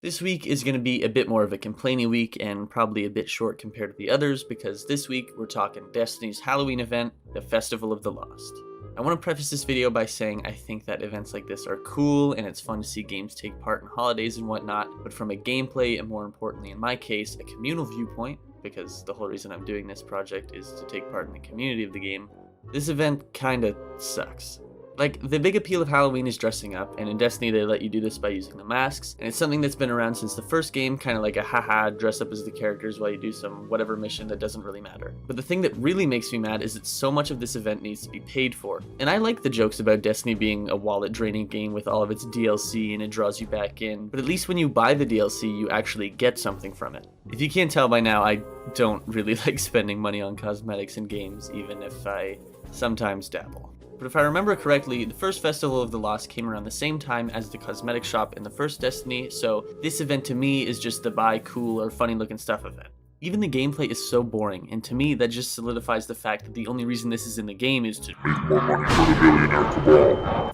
This week is going to be a bit more of a complaining week and probably a bit short compared to the others because this week we're talking Destiny's Halloween event, the Festival of the Lost. I want to preface this video by saying I think that events like this are cool and it's fun to see games take part in holidays and whatnot, but from a gameplay and more importantly in my case, a communal viewpoint, because the whole reason I'm doing this project is to take part in the community of the game, this event kinda sucks. Like, the big appeal of Halloween is dressing up, and in Destiny they let you do this by using the masks, and it's something that's been around since the first game, kind of like a haha, dress up as the characters while you do some whatever mission that doesn't really matter. But the thing that really makes me mad is that so much of this event needs to be paid for. And I like the jokes about Destiny being a wallet-draining game with all of its DLC and it draws you back in, but at least when you buy the DLC, you actually get something from it. If you can't tell by now, I don't really like spending money on cosmetics in games, even if I sometimes dabble. But if I remember correctly, the first Festival of the Lost came around the same time as the cosmetic shop in the first Destiny, so this event to me is just the buy cool or funny looking stuff event. Even the gameplay is so boring, and to me that just solidifies the fact that the only reason this is in the game is to make more money for the billionaire cabal.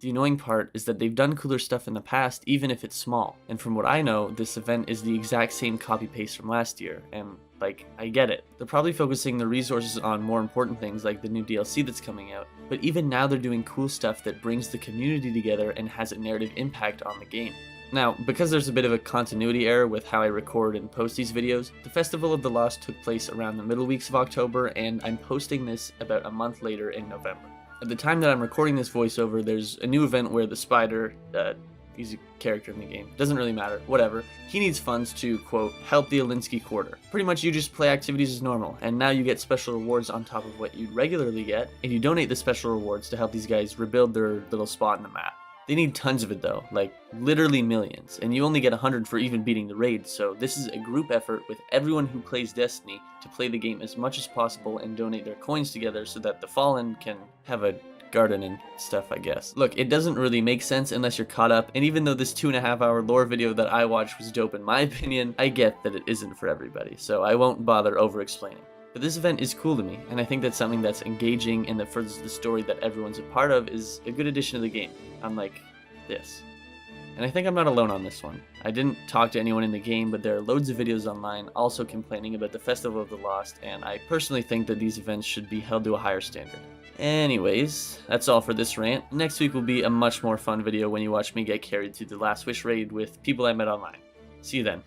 The annoying part is that they've done cooler stuff in the past, even if it's small. And from what I know, this event is the exact same copy-paste from last year, and like, I get it. They're probably focusing their resources on more important things like the new DLC that's coming out, but even now they're doing cool stuff that brings the community together and has a narrative impact on the game. Now, because there's a bit of a continuity error with how I record and post these videos, the Festival of the Lost took place around the middle weeks of October, and I'm posting this about a month later in November. At the time that I'm recording this voiceover, there's a new event where the spider, he's a character in the game, doesn't really matter, whatever, he needs funds to, quote, help the Alinsky Quarter. Pretty much you just play activities as normal, and now you get special rewards on top of what you'd regularly get, and you donate the special rewards to help these guys rebuild their little spot in the map. They need tons of it though, like literally millions, and you only get 100 for even beating the raid, so this is a group effort with everyone who plays Destiny to play the game as much as possible and donate their coins together so that the Fallen can have a garden and stuff, I guess. Look, it doesn't really make sense unless you're caught up, and even though this 2.5 hour lore video that I watched was dope in my opinion, I get that it isn't for everybody, so I won't bother over-explaining. But this event is cool to me, and I think that something that's engaging and that furthers the story that everyone's a part of is a good addition to the game, unlike this. And I think I'm not alone on this one. I didn't talk to anyone in the game, but there are loads of videos online also complaining about the Festival of the Lost, and I personally think that these events should be held to a higher standard. Anyways, that's all for this rant. Next week will be a much more fun video when you watch me get carried through the Last Wish raid with people I met online. See you then.